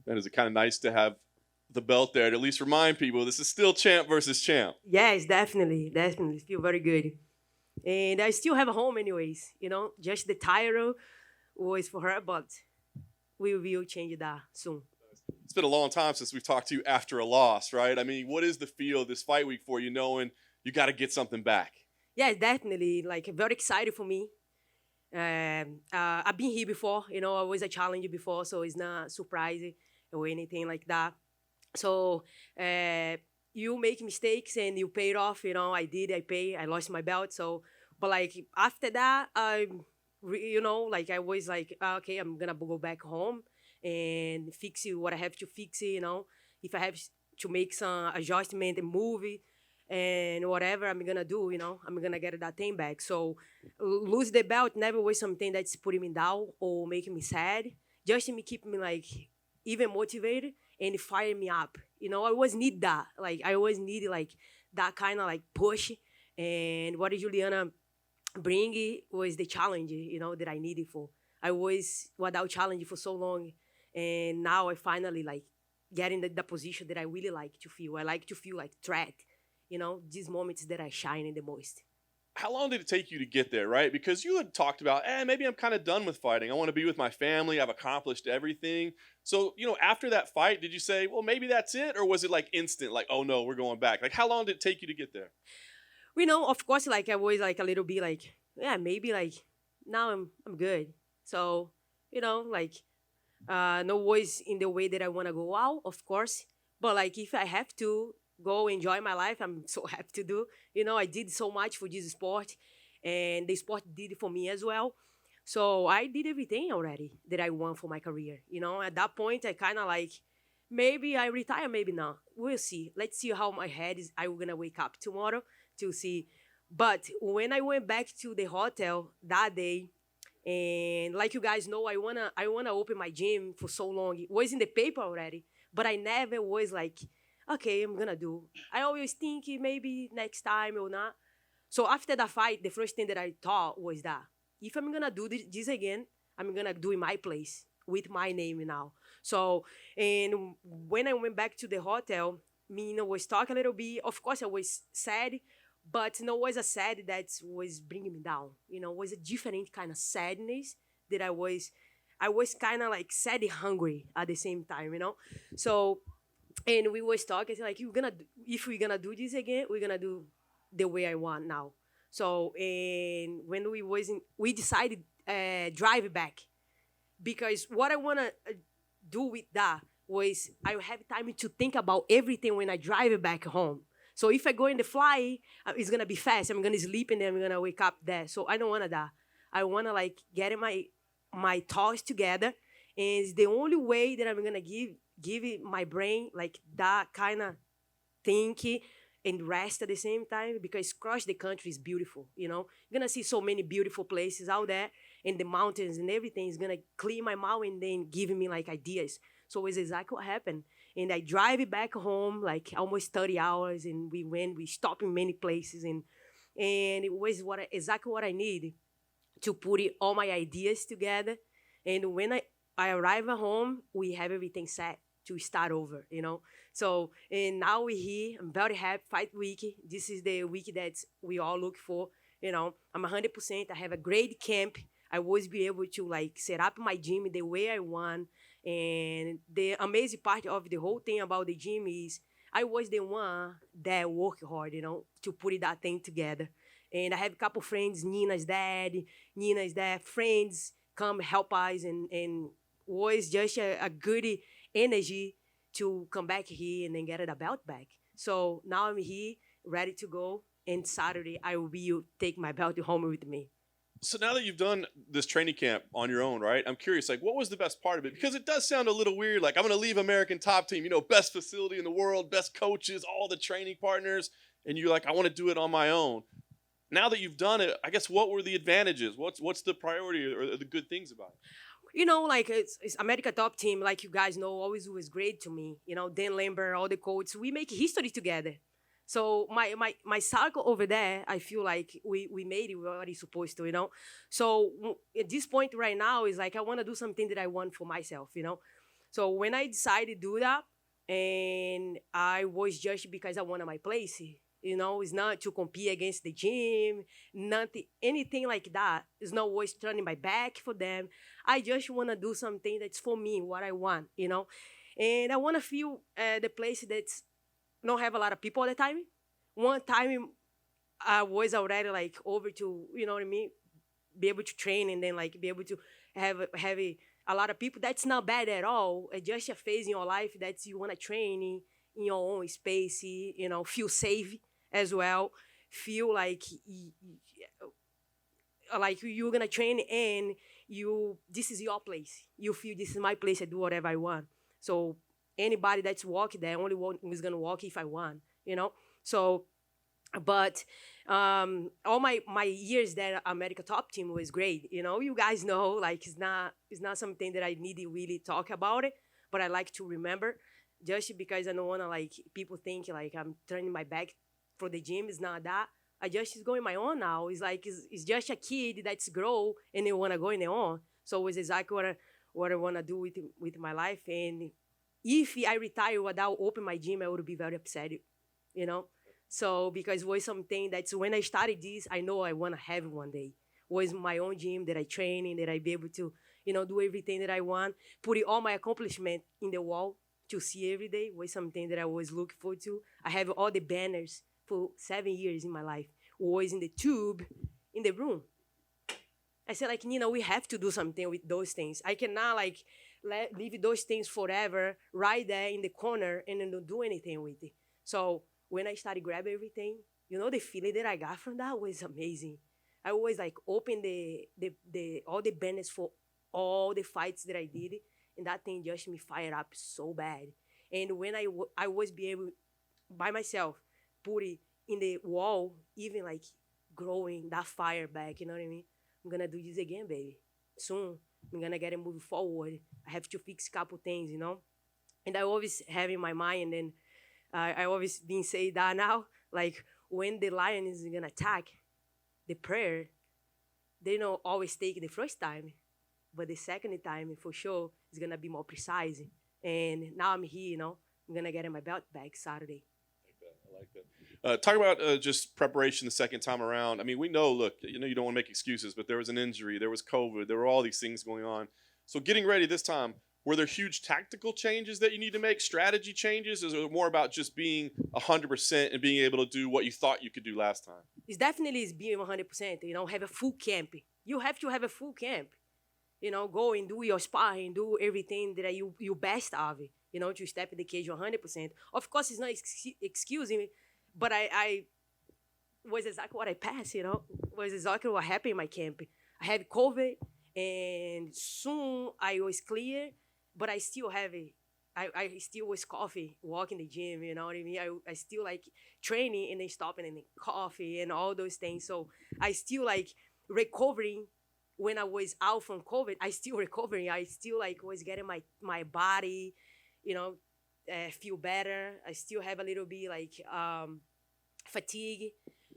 And is it kind of nice to have the belt there to at least remind people this is still champ versus champ? Yes, definitely, definitely. Feel very good. And I still have a home anyways, just the title was for her, but we will change that soon. It's been a long time since we've talked to you after a loss, right? I mean, what is the feel this fight week for you, knowing you got to get something back? Yes, definitely. Like very excited for me. I've been here before, I was a challenger before, so it's not surprising or anything like that. So uh, you make mistakes and you pay it off. I did. I lost my belt. So, but like after that, like I was like, okay, I'm gonna go back home and fix it what I have to fix it. If I have to make some adjustment and move it and whatever I'm gonna do, I'm gonna get that thing back. So lose the belt never was something that's putting me down or making me sad. Just to me keep me like even motivated and fire me up. I always need that. Like I always need like that kind of like push. And what Juliana bring it was the challenge, that I needed for. I was without challenge for so long, and now I finally like get in the position that I really like to feel. I like to feel like threat. These moments that I shine in the most. How long did it take you to get there, right? Because you had talked about, maybe I'm kind of done with fighting. I want to be with my family. I've accomplished everything. So, after that fight, did you say, well, maybe that's it? Or was it like instant, like, oh no, we're going back? Like, how long did it take you to get there? Of course, like I was like a little bit like, yeah, maybe like now I'm good. So, like no was in the way that I want to go out, of course. But like if I have to go enjoy my life, I'm so happy to do. I did so much for this sport, and the sport did it for me as well. So I did everything already that I want for my career. At that point, I kind of like maybe I retire, maybe not. We'll see. Let's see how my head is. I'm gonna wake up tomorrow to see. But when I went back to the hotel that day, and like you guys know, I wanna open my gym for so long. It was in the paper already, but I never was like, okay, I'm gonna do. I always think maybe next time or not. So after that fight, the first thing that I thought was that if I'm gonna do this again, I'm gonna do in my place with my name now. So and when I went back to the hotel, me was talking a little bit. Of course, I was sad, but was a sad that was bringing me down. Was a different kind of sadness that I was kind of like sad and hungry at the same time. So and we was talking like if we're gonna do this again, we're gonna do the way I want now. So and when we decided drive back because what I wanna do with that was I have time to think about everything when I drive back home. So if I go in the fly, it's gonna be fast. I'm gonna sleep and then I'm gonna wake up there. So I don't wanna that. I wanna like get my thoughts together, and it's the only way that I'm gonna give it my brain like that kind of thinking and rest at the same time because cross the country is beautiful. You're gonna see so many beautiful places out there, and the mountains and everything is gonna clear my mind and then giving me like ideas. So it's exactly what happened. And I drive it back home like almost 30 hours, and we stopped in many places, and it was exactly what I need to put all my ideas together. And when I arrive at home, we have everything set to start over. So, and now we're here. I'm very happy. Fight week. This is the week that we all look for. I'm 100%. I have a great camp. I always be able to like set up my gym the way I want. And the amazing part of the whole thing about the gym is I was the one that worked hard, to put that thing together. And I have a couple friends, Nina's dad, friends come help us, and was just a good energy to come back here and then get the belt back. So now I'm here, ready to go. And Saturday I will take my belt home with me. So now that you've done this training camp on your own, right? I'm curious, like, what was the best part of it? Because it does sound a little weird. Like, I'm going to leave American Top Team, best facility in the world, best coaches, all the training partners, and you're like, I want to do it on my own. Now that you've done it, I guess what were the advantages? What's the priority or the good things about it? Like it's America Top Team, like you guys know, always was great to me. Dan Lambert, all the coaches, we make history together. So my circle over there, I feel like we made it what it's supposed to. So at this point right now is like I want to do something that I want for myself. So when I decided to do that, and I was just because I wanted my place, it's not to compete against the gym, nothing, anything like that. It's not always turning my back for them. I just want to do something that's for me, what I want. And I want to feel the place that's not have a lot of people all the time. One time I was already like over to, you know what I mean, be able to train and then like be able to have a lot of people. That's not bad at all. It's just a phase in your life that you want to train in your own space, feel safe as well. Feel like you're gonna train and this is your place. You feel this is my place. I do whatever I want. So anybody that's walking there only one is gonna walk if I want. So but all my years that America top team was great. You guys know, like, it's not something that I need to really talk about it, but I like to remember, just because I don't want to like people think like I'm turning my back for the gym. Is not that. I just is going my own now. It's like it's just a kid that's grow and they want to go in their own. So it's exactly what I want to do with my life. And if I retire without open my gym, I would be very upset. You know. So because it was something that's when I started this, I know I want to have it one day. Was my own gym that I train in, that I be able to, do everything that I want, put all my accomplishment in the wall to see every day was something that I was looking forward to. I have all the banners for 7 years in my life. Was in the tube, in the room. I said, like, we have to do something with those things. I cannot like leave those things forever right there in the corner and then don't do anything with it. So when I started grabbing everything, the feeling that I got from that was amazing. I always like open the all the banners for all the fights that I did, and that thing just me fired up so bad. And when I was be able by myself put it in the wall, even like growing that fire back. You know what I mean? I'm gonna do this again, baby. Soon I'm gonna get it moving forward. I have to fix a couple things. And I always have in my mind, and I always been say that now, like when the lion is gonna attack, the prayer, they don't always take the first time, but the second time for sure is gonna be more precise. And now I'm here, I'm gonna get in my belt back Saturday. I like that. Talk about just preparation the second time around. I mean, we know, look, you don't want to make excuses, but there was an injury, there was COVID, there were all these things going on. So getting ready this time, were there huge tactical changes that you need to make, strategy changes? Is it more about just being 100% and being able to do what you thought you could do last time? It's definitely is being 100%, have a full camp. You have to have a full camp. Go and do your sparring, do everything that you best of it, to step in the cage 100%. Of course, it's not excusing me, but I was exactly what I passed, was exactly what happened in my camp. I had COVID, and soon I was clear, but I still have it. I still was coffee, walking the gym, you know what I mean? I still like training and then stopping and then coffee and all those things. So I still like recovering. When I was out from COVID, I still recovering. I still like was getting my body, feel better. I still have a little bit like fatigue.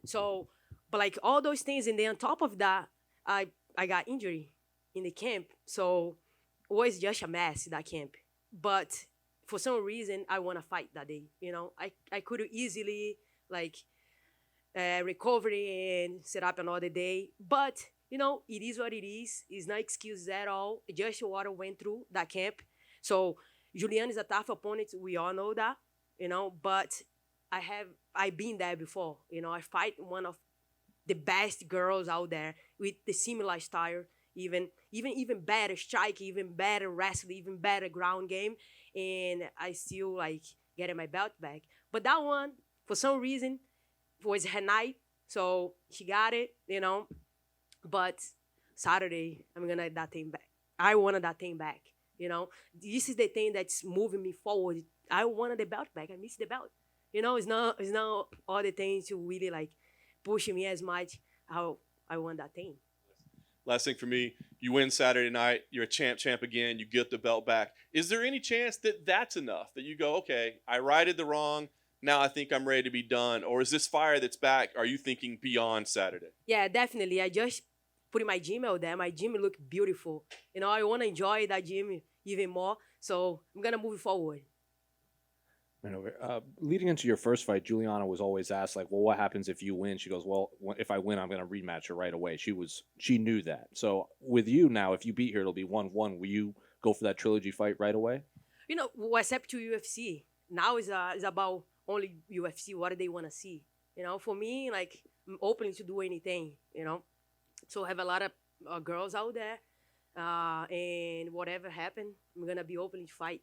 So, but like all those things, and then on top of that, I got injury in the camp. So it was just a mess, that camp. But for some reason, I want to fight that day. I could easily like recover and set up another day. But it is what it is. It's not excuses at all. Just what I went through that camp. So Julianna is a tough opponent. We all know that, but I've been there before. I fight one of the best girls out there with the similar style, even better strike, even better wrestling, even better ground game, and I still like getting my belt back. But that one, for some reason, was her night, so she got it, But Saturday, I'm gonna that thing back. I wanted that thing back. This is the thing that's moving me forward. I wanted the belt back. I missed the belt. It's not all the things to really like push me as much how I want that thing. Last thing for me, you win Saturday night, you're a champ again, you get the belt back. Is there any chance that that's enough, that you go, okay, I righted the wrong, now I think I'm ready to be done? Or is this fire that's back, are you thinking beyond Saturday? Yeah, definitely. I just put my gym out there. My gym look beautiful. I want to enjoy that gym even more. So I'm gonna move forward. Leading into your first fight, Juliana was always asked, like, well, what happens if you win? She goes, well, if I win, I'm going to rematch her right away. She knew that. So with you now, if you beat her, it'll be 1-1. Will you go for that trilogy fight right away? What's up to UFC now is about only UFC. What do they want to see? For me, like I'm open to do anything. So I have a lot of girls out there, and whatever happen, I'm gonna be open to fight.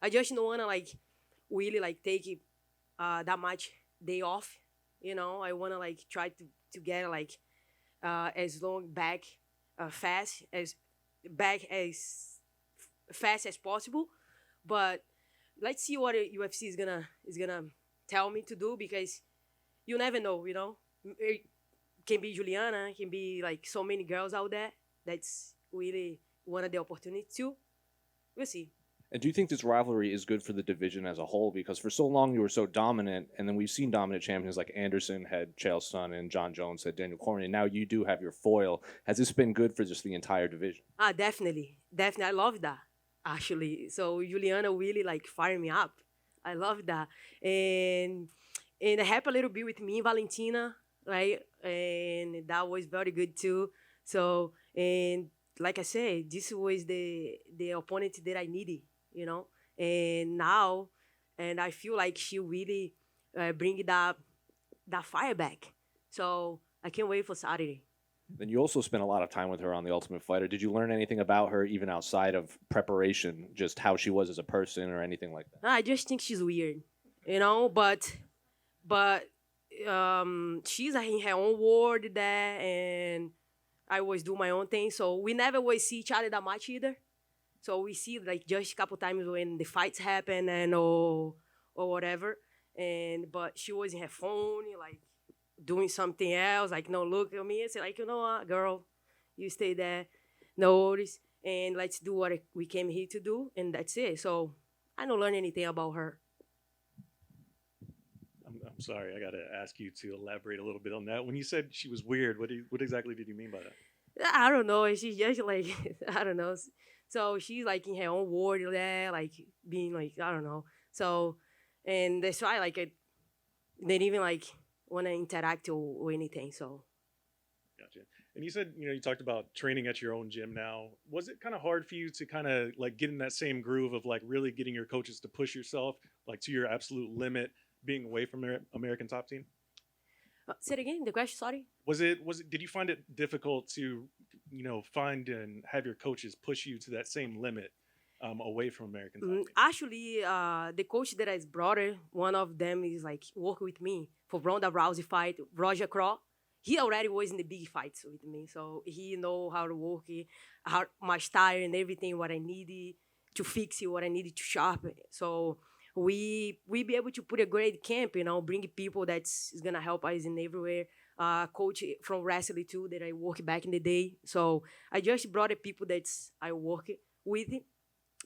I just don't wanna like really like take it, that much day off. I wanna like try to get like as long back fast as back as fast as possible. But let's see what the UFC is gonna tell me to do because you never know. It can be Juliana, can be like so many girls out there. That's really one of the opportunities too. We'll see. And do you think this rivalry is good for the division as a whole? Because for so long you were so dominant, and then we've seen dominant champions like Anderson had Chael Sonnen and John Jones had Daniel Cormier. And now you do have your foil. Has this been good for just the entire division? Definitely, definitely. I love that actually. So Juliana really like fired me up. I love that, and it happened a little bit with me and Valentina, right? And that was very good too. So and like I said, this was the opponent that I needed, and now, and I feel like she really bring that fire back. So I can't wait for Saturday. Then you also spent a lot of time with her on The Ultimate Fighter. Did you learn anything about her even outside of preparation, just how she was as a person or anything like that? I just think she's weird, but she's in her own world there, and I always do my own thing. So we never always see each other that much either. So we see like just a couple times when the fights happen and or whatever. And but she was in her phone, like doing something else, like no look at me and say, like, you know what, girl, you stay there, no worries, and let's do what we came here to do, and that's it. So I don't learn anything about her. I'm sorry, I got to ask you to elaborate a little bit on that. When you said she was weird, what exactly did you mean by that? I don't know. She's just like I don't know. So she's like in her own world there, like being like I don't know. So and that's why like I didn't even like want to interact or anything. So Gotcha. And you said, you talked about training at your own gym now. Was it kind of hard for you to kind of like get in that same groove of like really getting your coaches to push yourself like to your absolute limit, being away from American Top Team? say it again. The question. Sorry. Did you find it difficult to, find and have your coaches push you to that same limit away from American Top Team? Actually, the coach that I brought her, one of them is like working with me for Ronda Rousey fight, Roger Craw. He already was in the big fights with me, so he know how to work it, how my style and everything, what I needed to fix it, what I needed to sharpen. So we be able to put a great camp, bring people that's is gonna help us in everywhere. Coach from wrestling too that I work back in the day. So I just brought the people that's I work with,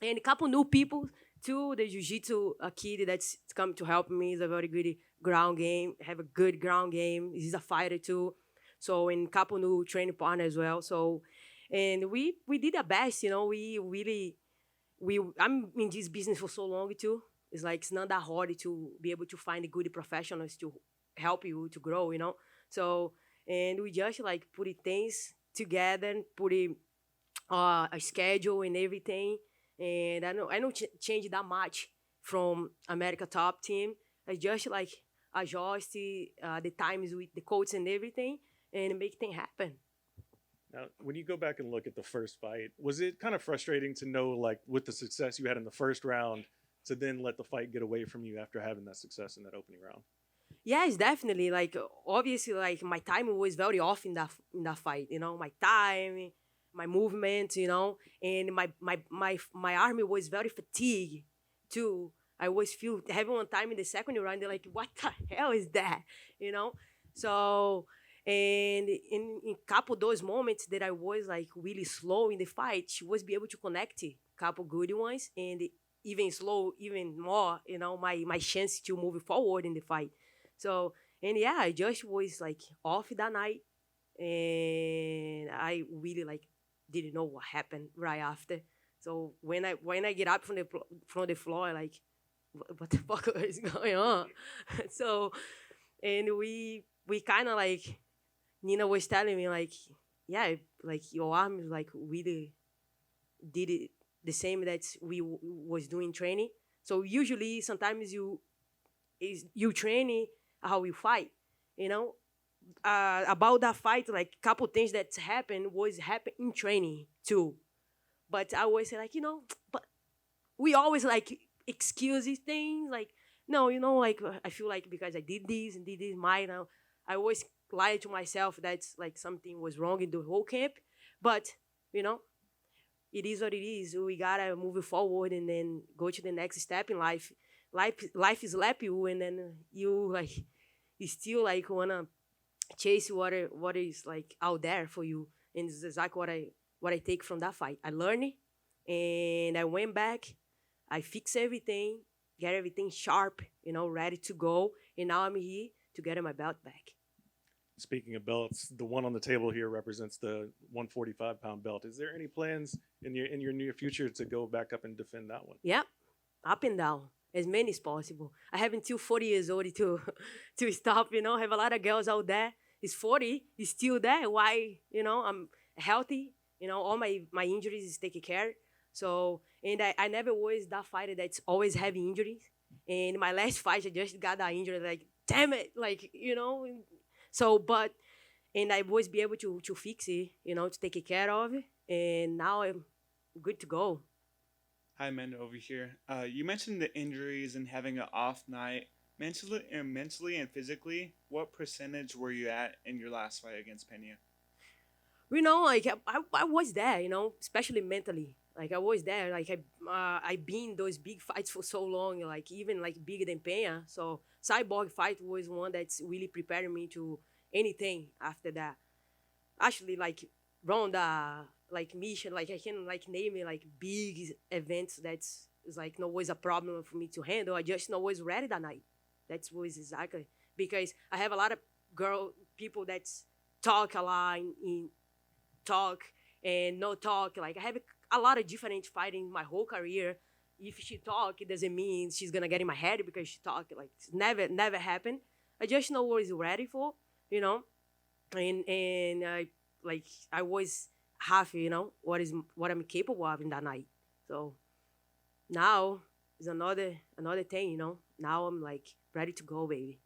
and a couple new people too. The jiu-jitsu kid that's come to help me is a very good ground game. Have a good ground game. He's a fighter too. So and a couple new training partners as well. So and we did our best. We really I'm in this business for so long too. It's like it's not that hard to be able to find good professionals to help you to grow. So and we just like put things together, put it, a schedule and everything. And I don't change that much from America Top Team. I just like adjust the times with the coach and everything and make things happen. Now, when you go back and look at the first fight, was it kind of frustrating to know, like, with the success you had in the first round, to then let the fight get away from you after having that success in that opening round? Yes, definitely. Like obviously, like my timing was very off in that fight. My time, my movement. And my army was very fatigued too. I always feel having one time in the second round. They're like, "What the hell is that?" So and in couple those moments that I was like really slow in the fight, she was be able to connect a couple good ones and even slow even more. My chance to move forward in the fight. So and yeah, I just was like off that night, and I really like didn't know what happened right after. So when I get up from the floor, like, what the fuck is going on? So, and we kind of like, Nina was telling me like, yeah, like your arm is like really did it the same that we was doing training. So usually sometimes you training how you fight, you know. About that fight, like couple things that happened was happen in training too. But I always say like, but we always like excuse these things like, no, like I feel like because I did this and did this, I always lie to myself that like something was wrong in the whole camp. But you know, it is what it is. We gotta move forward and then go to the next step in life. Life slap you, and then you like you still like wanna chase what is like out there for you. And it's exactly what I take from that fight. I learned it, and I went back. I fixed everything, get everything sharp, ready to go. And now I'm here to get my belt back. Speaking of belts, the one on the table here represents the 145-pound belt. Is there any plans in your near future to go back up and defend that one? Yep, up and down, as many as possible. I have until 40 years old to to stop. I have a lot of girls out there. It's 40, is still there. Why? I'm healthy. All my injuries is taken care. So, and I never was that fighter that's always having injuries. And my last fight, I just got that injury. Like, damn it, like So, and I always be able to fix it, to take care of it. And now I'm good to go. Hi, Amanda over here. You mentioned the injuries and having an off night. Mentally and physically, what percentage were you at in your last fight against Pena? Like I was there, especially mentally. Like I was there. Like I been those big fights for so long, like even like bigger than Pena. So Cyborg fight was one that's really preparing me to anything after that. Actually, like Ronda, like Mission, like I can like name it like big events that's is like no was a problem for me to handle. I just no was ready that night. That was exactly because I have a lot of people that's talk a lot in talk and no talk. Like I have a lot of different fighting my whole career. If she talk, it doesn't mean she's gonna get in my head because she talk. Like it's never happened. I just know what is ready for, and I was half, what I'm capable of in that night. So now is another thing, Now I'm like ready to go, baby.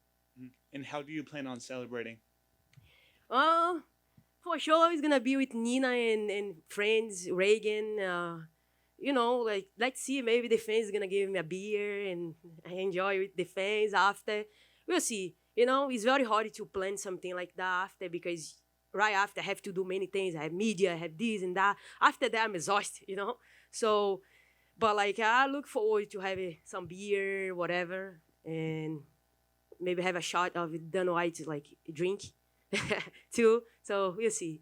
And how do you plan on celebrating? For sure it's gonna be with Nina and friends, Reagan. Like let's see, maybe the fans gonna give me a beer and I enjoy with the fans after. We'll see. It's very hard to plan something like that after because right after I have to do many things. I have media, I have this and that. After that I'm exhausted, So but like I look forward to having some beer, whatever, and maybe have a shot of Dana White like drink too. So we'll see.